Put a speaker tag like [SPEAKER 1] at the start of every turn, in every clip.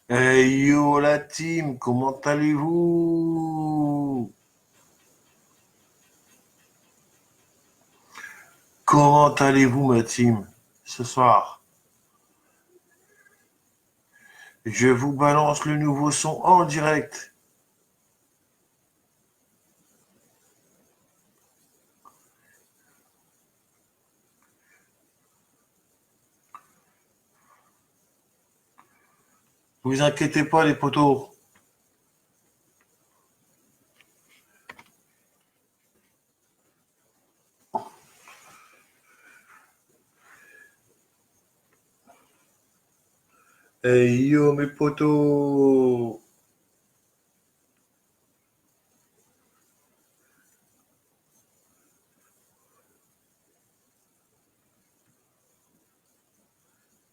[SPEAKER 1] Hey yo la team, comment allez-vous? Comment allez-vous ma team? Ce soir, je vous balance le nouveau son en direct. Vous inquiétez pas les potos. Hey yo mes potos.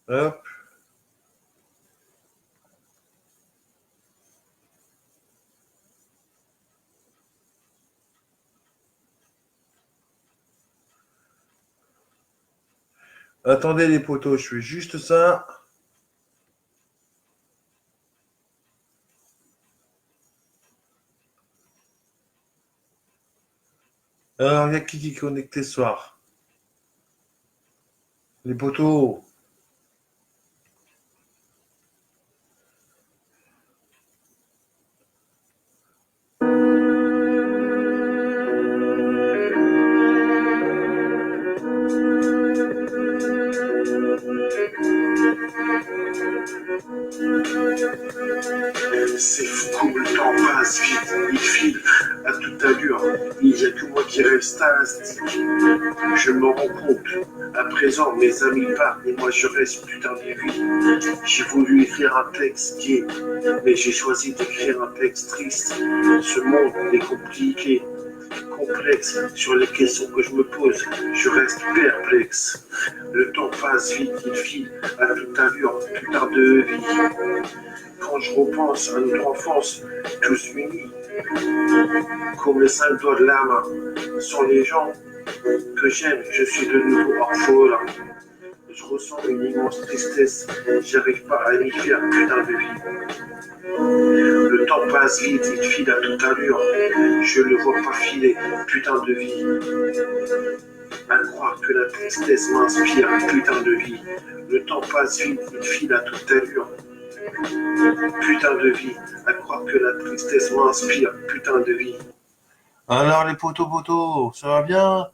[SPEAKER 1] Hop. Attendez les potos, je fais juste ça. Alors, il y a qui est connecté ce soir? Les potos.
[SPEAKER 2] C'est fou comme le temps passe vite, il file à toute allure, il n'y a que moi qui reste statique. Je me rends compte, à présent mes amis partent et moi je reste putain de vie. J'ai voulu écrire un texte gai, mais j'ai choisi d'écrire un texte triste. Ce monde est compliqué, complexe sur les questions que je me pose, je reste perplexe. Le temps passe vite, il file à toute allure, putain de vie. Quand je repense à notre enfance, tous unis, comme les cinq doigts de la main, sans les gens que j'aime, je suis de nouveau orphelin. Je ressens une immense tristesse, j'arrive pas à y faire putain de vie. Le temps passe vite, il file à toute allure, je le vois pas filer, putain de vie. À croire que la tristesse m'inspire, putain de vie. Le temps passe vite, il file à toute allure, putain de vie. À croire que la tristesse m'inspire, putain de vie.
[SPEAKER 1] Alors les potos, ça va bien?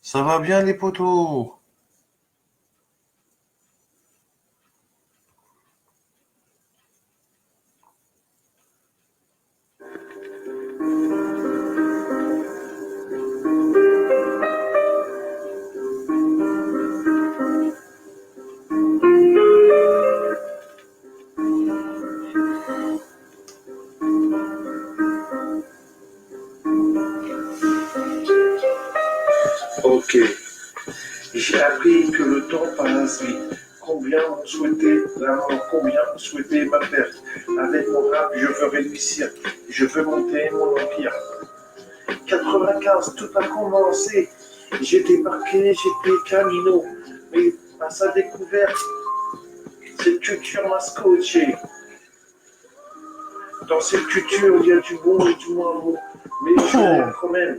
[SPEAKER 1] Ça va bien les potos?
[SPEAKER 2] Ok, j'ai appris que le temps passe vite. Combien ont souhaité la mort, combien ont souhaité ma perte. Avec mon rap, je veux réussir, je veux monter mon empire. 95, tout a commencé. J'ai débarqué, j'étais Camino. Mais à sa découverte, cette culture m'a scotché. Dans cette culture, il y a du bon et du moins bon. Mais je l'aime quand même.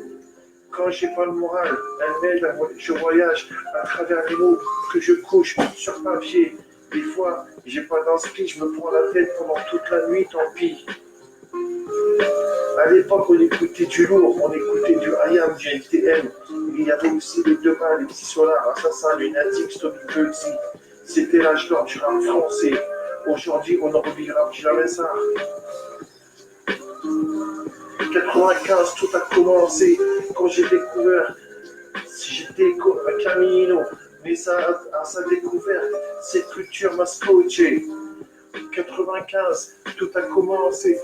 [SPEAKER 2] Quand j'ai pas le moral, elle m'aide, je voyage à travers les mots que je couche sur papier. Des fois, j'ai pas d'inspi, je me prends la tête pendant toute la nuit, tant pis. À l'époque, on écoutait du lourd, on écoutait du IAM, du NTM. Il y avait aussi les deux balles, les petits solars, Assassin, Lunatic, Stomy Pulsy. C'était l'âge d'or du rap français. Aujourd'hui, on n'en revivra jamais ça. 95, tout a commencé quand j'ai découvert, si j'étais un Camino, mais ça, à sa découverte, cette culture m'a scotché. 95, tout a commencé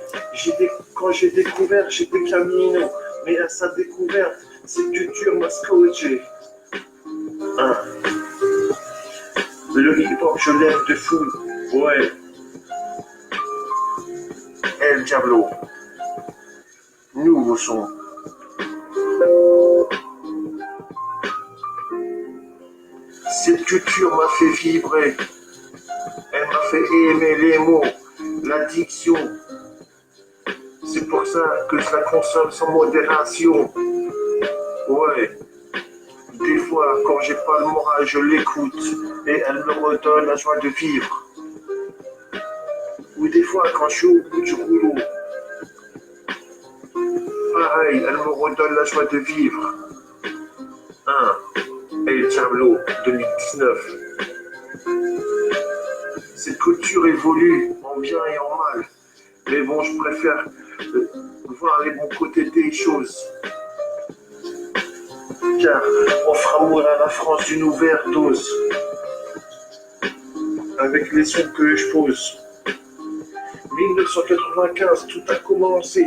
[SPEAKER 2] quand j'ai découvert, j'étais Camino, mais à sa découverte, cette culture m'a scotché. Hein. Le hip-hop, je l'aime de fou. Ouais. El Diablo. nouveau son. Cette culture m'a fait vibrer. Elle m'a fait aimer les mots, l'addiction. C'est pour ça que je la consomme sans modération. Ouais. Des fois, quand j'ai pas le moral, je l'écoute et elle me redonne la joie de vivre. Ou des fois, quand je suis au bout du rouleau, pareil, elle me redonne la joie de vivre. El Diablo 2019. Cette culture évolue en bien et en mal. Mais bon, je préfère voir les bons côtés des choses. Car on fera mourir la France d'une overdose. Avec les sons que je pose. 1995, tout a commencé.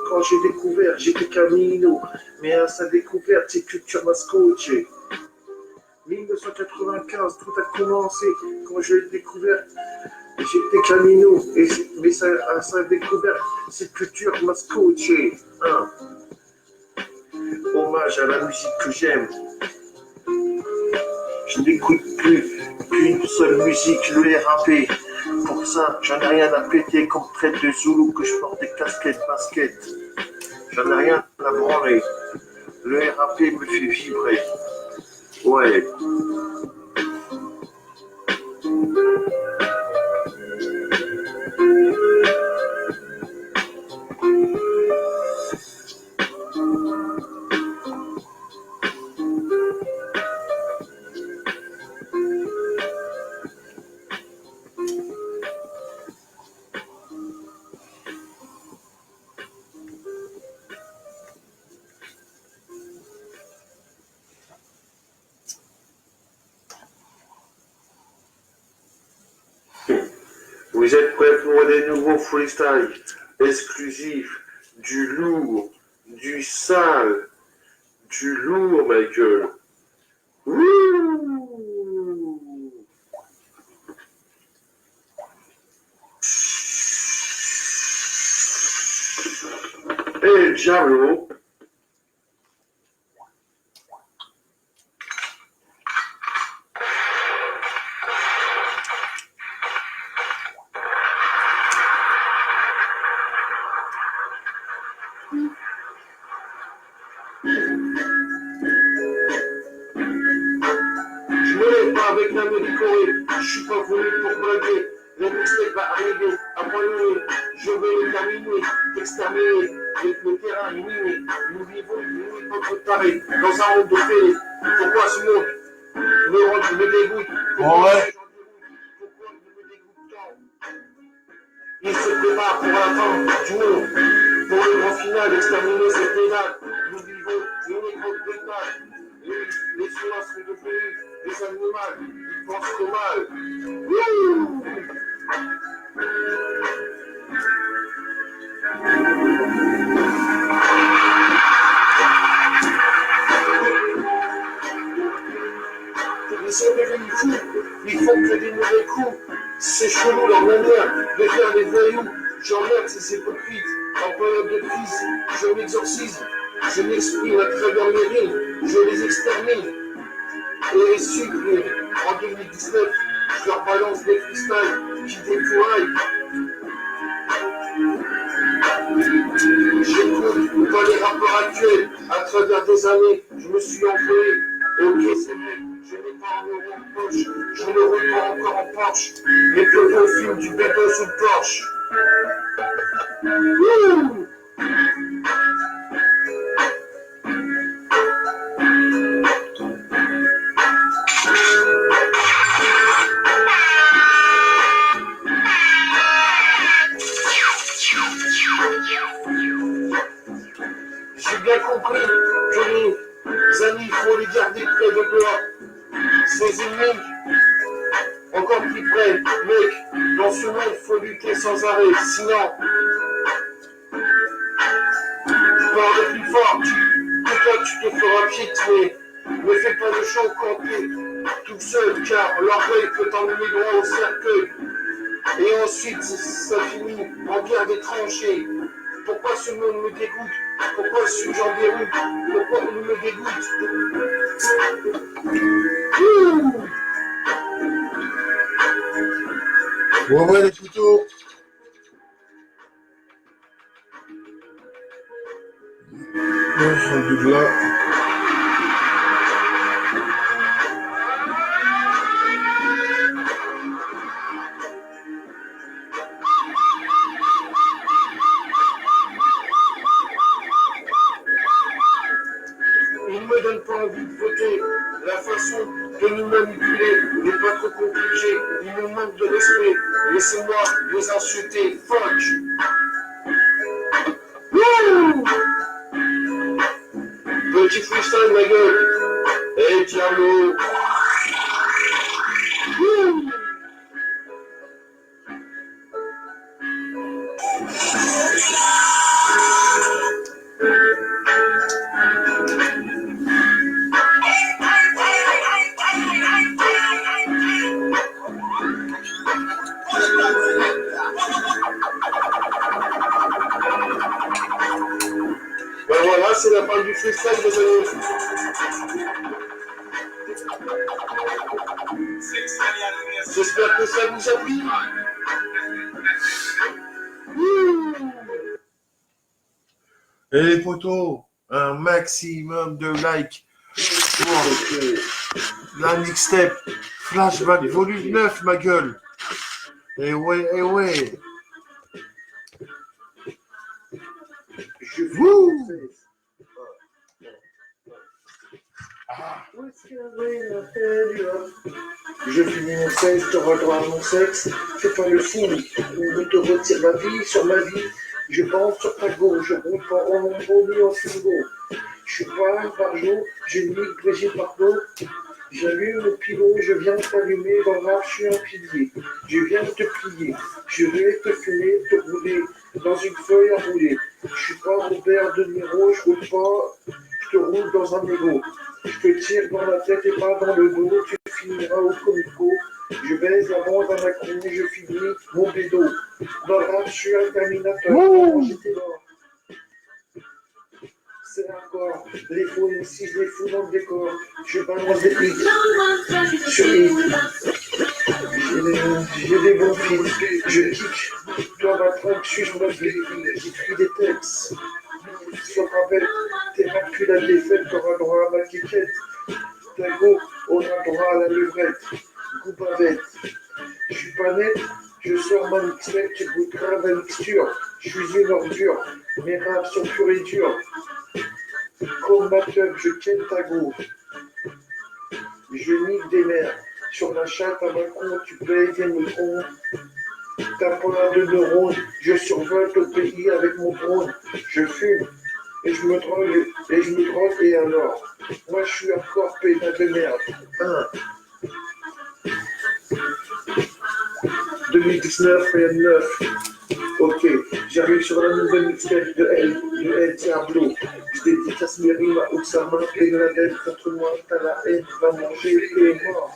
[SPEAKER 2] Quand j'ai découvert, j'étais Camino. Mais à sa découverte, cette culture m'a scotché. 1995, tout a commencé. Quand j'ai découvert, j'étais Camino. Mais à sa découverte, cette culture m'a scotché. Hommage à la musique que j'aime. Je n'écoute plus qu'une seule musique, le RAP. Pour ça, j'en ai rien à péter comme traite de Zoulou que je porte des casquettes basket. J'en ai rien à branler. Le RAP me fait vibrer. Ouais. Vous êtes prêts pour des nouveaux freestyles exclusifs, du lourd, du sale, du lourd, ma gueule. Wouh! El Diablo. Avec la médicorée, je suis pas venu pour blaguer. La mixtape va arriver, après je vais le terminer, t'exterminer, le terrain est miné. Nous vivons une époque tarée, dans un monde de fées. Pourquoi ce monde me dégoûte? Pourquoi il me dégoûte tant? Il se prépare pour la fin du monde, pour le grand final, exterminer cette pédale. Nous vivons une époque de taille. Les humains sont devenus des animaux, ils pensent trop mal. Wouh! Ils sont devenus fous, ils font que des mauvais coups. C'est chelou leur manière de faire des voyous. J'emmerde ces hypocrites. En période de crise, je m'exorcise. Je m'exprime à travers mes rimes. Je les extermine. Et les supprime. En 2019, je leur balance des freestyles qui découraillent. J'écoute dans les rapports actuels. À travers des années, je me suis envolé. Ok, c'est vrai, je n'ai pas un euro en poche. Je ne roule pas encore en Porsche. Mais que au film du bédo sous le Porsche. Wouh! J'ai bien compris que les amis, il faut les garder près de toi. Ces ennemis, encore plus près. Mec, dans ce monde, il faut lutter sans arrêt. Sinon, tu parles plus fort. Que toi, tu te feras piétiner. Ne fais pas de show quand t'es tout seul, car l'orgueil peut t'emmener droit au cercueil. Et ensuite, ça finit en guerre des tranchées. Pourquoi ce monde me dégoûte? Pourquoi ce genre déroute? Pourquoi on me dégoûte?
[SPEAKER 1] Ouais, les photos. Alhamdoulilah.
[SPEAKER 2] Il ne me donne pas envie de voter. La façon de nous manipuler n'est pas trop compliquée. Il me manque de respect. Laissez-moi les insulter. Fuck. Wouh! Petit freestyle, ma gueule. Hey, Diallo. Wouh! Ben voilà, c'est la fin du freestyle, les amis. J'espère que ça vous a plu.
[SPEAKER 1] Et les potos, un maximum de likes pour la mixtape Flashback volume 9, ma gueule. Et ouais, et ouais. Wouh!
[SPEAKER 2] Je finis mon 16, te redroit mon sexe. Fais pas le fou, on me te retire ma vie sur ma vie. Je pense sur ta gauche, je roule pas en bonbonnier en frigo. Je suis pas un par jour, je nique Brigitte Bardot. J'allume le pilot, je viens t'allumer, dans le rap, je suis un pilier. Je viens te plier, je vais te fumer, te rouler dans une feuille enroulée. Je suis pas Robert De Niro, je roule pas, je te roule dans un égo. Je te tire dans la tête et pas dans le dos, tu finiras au comico. Je baise la bande à Macron, je finis mon bédo. Dans le rap, je suis un terminateur, j'étais mort. C'est encore les faux MC, je les fous dans le décor. Je balance des pics sur hit. J'ai des bons fils, je kick. Toi, ma trompe, je suis ma vie. J'écris des textes. Sois pas bête, t'es pas plus la défaite, t'auras droit à ma quiquette. Ta go, on a droit à la levrette. Goût bavette. Je suis pas net, je sors ma mixtape, tu goûteras ma mixture. Je suis une ordure, mes raps sont purs et durs. Comme ma teub, je ken ta go. Je nique des mères. Sur la chatte à Macron, tu payes des neutrons. T'as pas de neurones, je survole au pays avec mon drone. Je fume et je me drogue, et alors. Moi je suis encore pédale de merde. 2019, rien de neuf. Ok, j'arrive sur la nouvelle mixtape de El Diablo. Je dédicace mes rimes à Oussama et la gueule contre moi. T'as la haine, va manger et mort.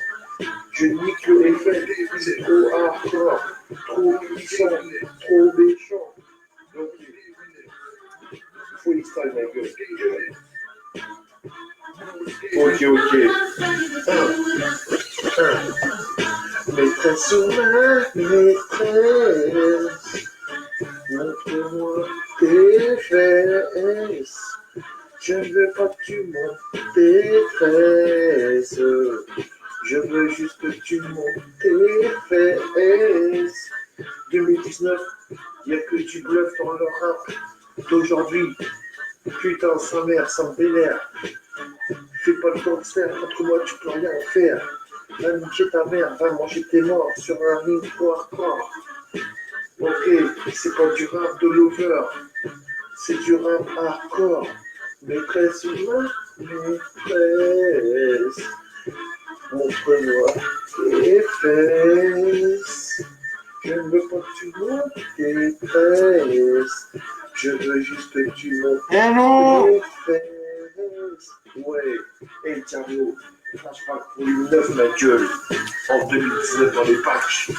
[SPEAKER 2] Je nique le effet, c'est trop hardcore, trop puissant, trop méchant. Donc, freestyle, ma gueule. Ok. Maîtresse ou ma maîtresse, montre-moi tes fesses. Je ne veux pas que tu montes tes fesses. Je veux juste que tu montes tes fesses. 2019, il n'y a que du bluff dans le rap d'aujourd'hui. Putain, sa mère, ça me vénère. Fais pas le gangster, contre moi tu peux rien faire. Va niquer ta mère, va manger tes morts sur un ring hardcore. Ok, c'est pas du rap de lover, c'est du rap hardcore. Maîtresse ou ma maîtresse, montre-moi tes fesses. Je ne veux pas que tu montes tes fesses. Je veux juste que tu montes tes fesses. Ouais, El Diablo, Flashback volume 9, ma gueule. En 2019 dans les patchs.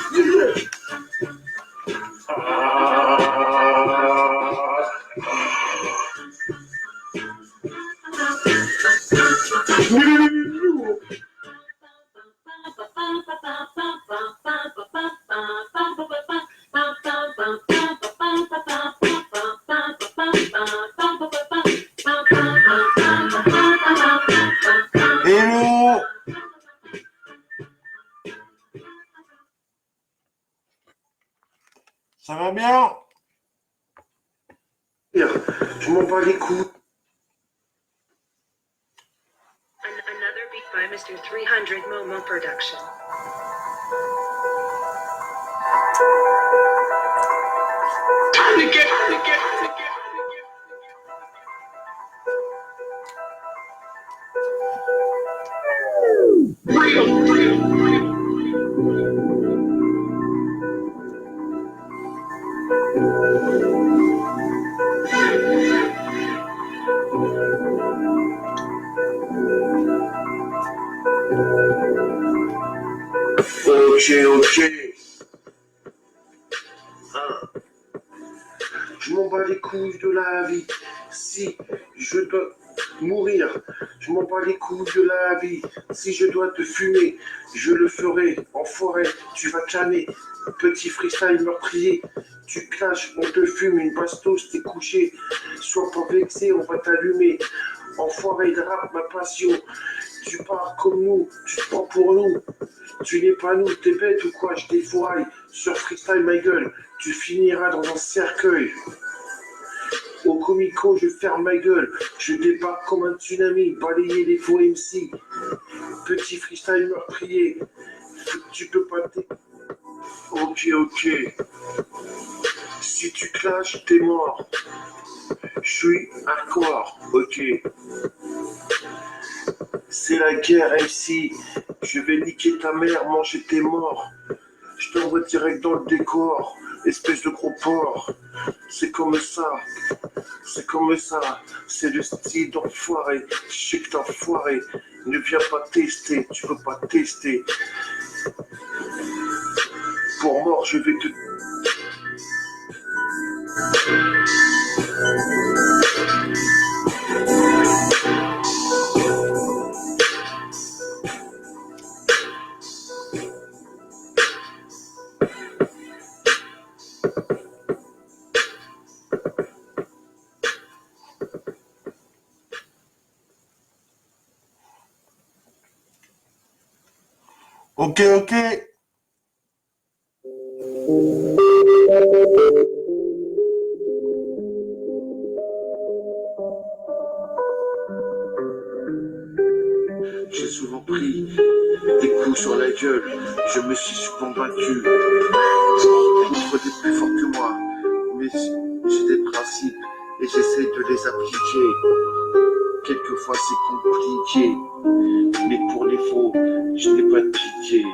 [SPEAKER 2] Ah.
[SPEAKER 1] Ça va bien?
[SPEAKER 2] Je m'en bats les couilles.
[SPEAKER 3] Another beat by Mr. 300 Momo Production.
[SPEAKER 2] Ok. Je m'en bats les couilles de la vie. Si je dois mourir, je m'en bats les couilles de la vie. Si je dois te fumer, je le ferai. Enfoiré, tu vas canner. Petit freestyle meurtrier. Tu clashes, on te fume, une bastos, t'es couché. Sois pas vexé, on va t'allumer. Enfoiré de rap, ma passion. Tu pars comme nous, tu te prends pour nous. Tu n'es pas nous, t'es bête ou quoi? Je défouraille sur freestyle, ma gueule. Tu finiras dans un cercueil. Au comico, je ferme ma gueule. Je débarque comme un tsunami, balayer les faux MC. Petit freestyle meurtrier. Tu peux pas t'aider. Ok. Si tu clashes, t'es mort. Je suis hardcore. Ok. C'est la guerre, MC. Je vais niquer ta mère, manger tes morts. Je t'envoie direct dans le décor. Espèce de gros porc. C'est comme ça. C'est le style d'enfoiré. Je sais que t'es enfoiré. Ne viens pas tester. Tu peux pas tester. Pour mort, je vais te...
[SPEAKER 1] Ok.
[SPEAKER 2] J'ai souvent pris des coups sur la gueule. Je me suis souvent battu contre des plus forts que moi. Mais j'ai des principes et j'essaie de les appliquer. Quelquefois c'est compliqué. Mais pour les faux, je n'ai pas de pitié.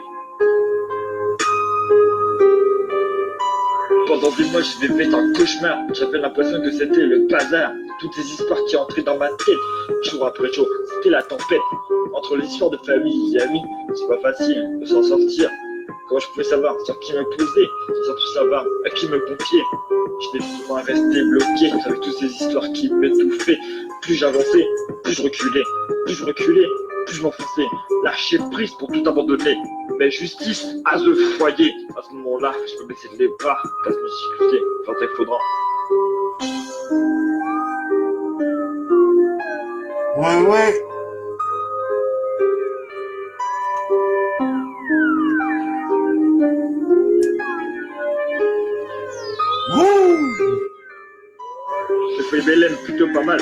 [SPEAKER 4] Pendant des mois, je vivais un cauchemar. J'avais l'impression que c'était le bazar. Toutes ces histoires qui entraient dans ma tête, jour après jour, c'était la tempête. Entre les histoires de famille et amis, c'est pas facile de s'en sortir. Comment je pouvais savoir sur qui me poser, sans surtout savoir à qui me confier. J'étais souvent resté bloqué avec toutes ces histoires qui m'étouffaient. Plus j'avançais, plus je reculais. Plus je m'enfonçais. Lâcher prise pour tout abandonner. Mais justice à ce foyer. À ce moment-là, je me baissais les bras face mes difficultés. Quand il faudra.
[SPEAKER 1] Ouais.
[SPEAKER 4] Je fais Bélem plutôt pas mal.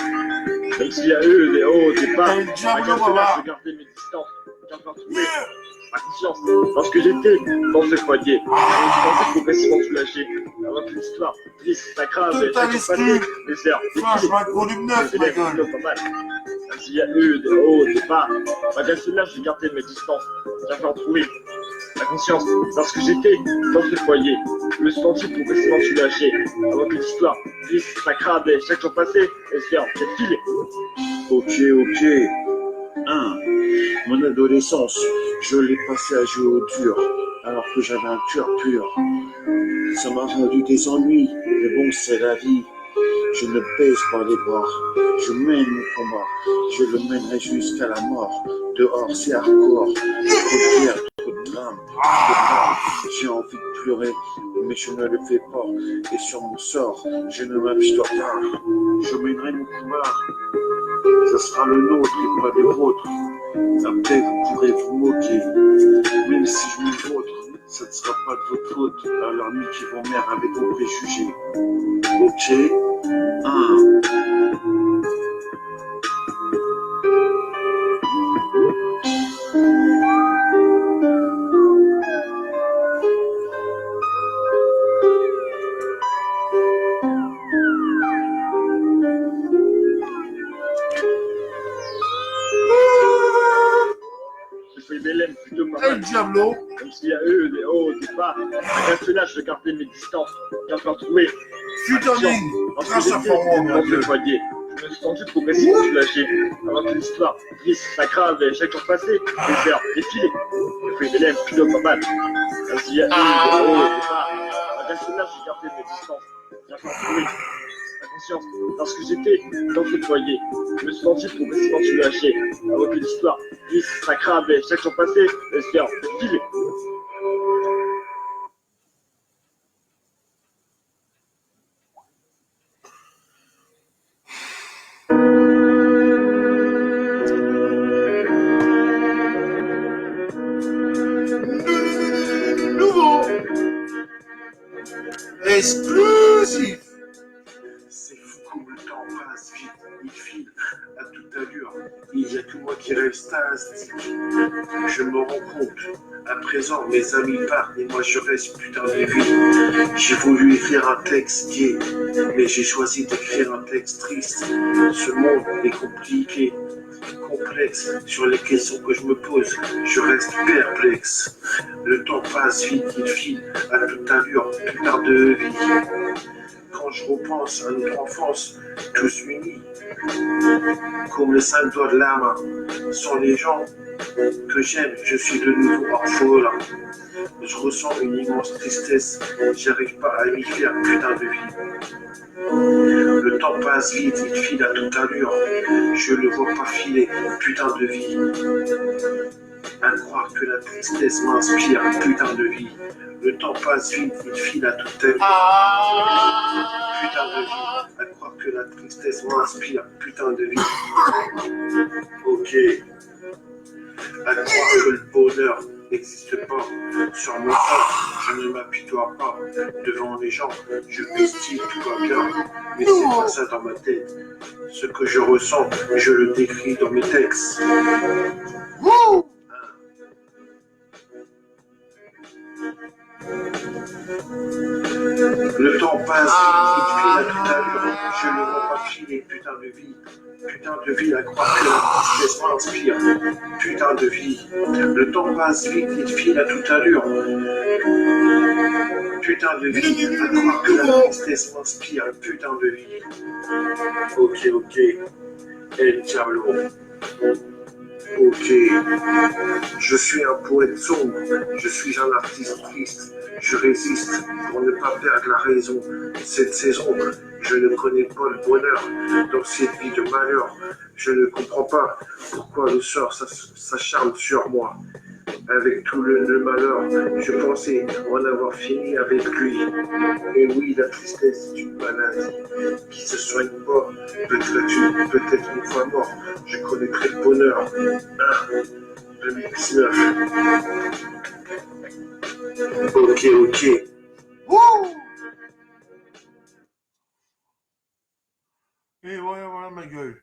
[SPEAKER 4] Même s'il y a eu des hauts, des bas.
[SPEAKER 1] T'as le diable,
[SPEAKER 4] Malgré
[SPEAKER 1] voilà.
[SPEAKER 4] cela, je gardais mes distances. Car retrouver ma conscience. Lorsque j'étais dans ce foyer, je pensais progressivement soulagé. Avant que l'histoire triste, s'aggrave et
[SPEAKER 1] Total
[SPEAKER 4] chaque passé,
[SPEAKER 1] esprit.
[SPEAKER 4] les heures,
[SPEAKER 1] Flashback volume 9, ma gueule.
[SPEAKER 4] plutôt pas mal. Même s'il y a eu des hauts, des bas. Malgré cela, j'ai gardé mes distances. J'avais retrouvé ma conscience. Lorsque j'étais dans ce foyer, je me suis senti progressivement soulagé. Avant que l'histoire triste, s'aggrave et chaque jour passé, les heures, défilent.
[SPEAKER 2] Ok. Mon adolescence, je l'ai passée à jouer au dur, alors que j'avais un cœur pur. Ça m'a rendu des ennuis, mais bon, c'est la vie. Je ne baisse pas les bras, je mène mon combat, je le mènerai jusqu'à la mort. Dehors, c'est hardcore, trop de guerre, trop de drame, trop de larmes. J'ai envie de pleurer, mais je ne le fais pas. Et sur mon sort, je ne m'apitoie pas. Je mènerai mon combat. Ce sera le nôtre et pas des vôtres. Après, vous pourrez vous moquer, même si je me vôtre. Ça ne sera pas de votre faute, alors niquez vos mères avec vos préjugés. Ok?
[SPEAKER 4] Je fais Belém plutôt pas
[SPEAKER 1] El
[SPEAKER 4] mal.
[SPEAKER 1] Diablo.
[SPEAKER 4] Même s'il y a eu des hauts, des bas. Malgré cela, je gardais mes distances. J'ai encore trouvé.
[SPEAKER 1] Futurning.
[SPEAKER 4] Lorsque
[SPEAKER 1] Grâce à
[SPEAKER 4] j'étais
[SPEAKER 1] Formand, ma
[SPEAKER 4] dans le
[SPEAKER 1] gueule.
[SPEAKER 4] foyer, je me suis senti progressivement soulagé. Alors que l'histoire triste s'aggrave chaque jour passé, les heures défilaient. Je fais Belém plutôt pas mal. Même s'il y a eu des hauts, des bas. Malgré cela, j'ai gardé mes distances. J'ai encore trouvé. La conscience, lorsque j'étais dans ce foyer, je me suis senti progressivement soulagé, alors que l'histoire triste s'aggrave chaque jour passé, les heures défilaient.
[SPEAKER 1] Nouveau. Exclusif.
[SPEAKER 2] C'est fou comme le temps passe vite, il file à toute allure. Il n'y a que moi qui reste astique. Je me rends compte. À présent, mes amis partent et moi je reste putain de vie. J'ai voulu écrire un texte gay, mais j'ai choisi d'écrire un texte triste. Ce monde est compliqué, complexe sur les questions que je me pose. Je reste perplexe. Le temps passe vite, il file à toute allure, putain de vie. Quand je repense à notre enfance, tous unis, comme le 5 doigts de la main, sans les gens que j'aime, je suis de nouveau orphelin. Je ressens une immense tristesse, j'arrive pas à m'y faire, putain de vie. Le temps passe vite, il file à toute allure, je le vois pas filer, putain de vie. À croire que la tristesse m'inspire, putain de vie. Le temps passe vite, il file à toute allure. Putain de vie, à croire que la tristesse m'inspire, putain de vie. Ok. À croire que le bonheur n'existe pas. Sur mon corps, je ne m'apitoie pas. Devant les gens, je m'estime, tout va bien. Mais c'est pas ça dans ma tête. Ce que je ressens, je le décris dans mes textes. Le temps passe, il file à toute allure, je le vois pas filer, putain de vie. Putain de vie, à croire que la tristesse m'inspire, putain de vie. Le temps passe vite, il file à toute allure. Putain de vie, à croire que la tristesse m'inspire, putain de vie. Ok. El Diablo. Ok. Je suis un poète sombre, je suis un artiste triste, je résiste pour ne pas perdre la raison. Cette saison, je ne connais pas le bonheur dans cette vie de malheur. Je ne comprends pas pourquoi le sort s'acharne sur moi. Avec tout le malheur, je pensais en avoir fini avec lui. Et oui, la tristesse est une maladie qui se soigne pas. Peut-être une fois mort, je connaîtrai le bonheur. 2019. Ok.
[SPEAKER 1] Et voilà ma gueule.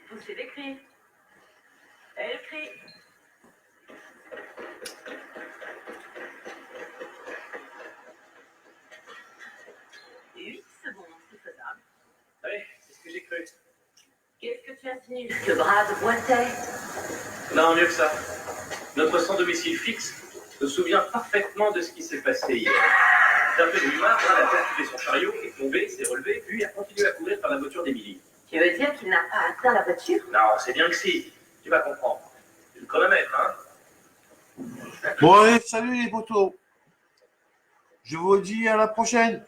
[SPEAKER 5] Poussez les cris. Elle crie. Une seconde, c'est faisable.
[SPEAKER 6] Oui, c'est ce que j'ai cru.
[SPEAKER 5] Qu'est-ce que tu insinues? Que Brad boitait?
[SPEAKER 6] Non, mieux que ça. Notre sans domicile fixe se souvient parfaitement de ce qui s'est passé hier. D'un peu de humeur, elle a percuté son chariot, est tombé, s'est relevé, puis a continué à courir par la voiture d'Émilie.
[SPEAKER 5] Tu veux dire qu'il n'a pas atteint la voiture?
[SPEAKER 6] Non, c'est bien que si. Tu vas comprendre. C'est le chronomètre, hein?
[SPEAKER 1] Bon, allez, salut les potos. Je vous dis à la prochaine.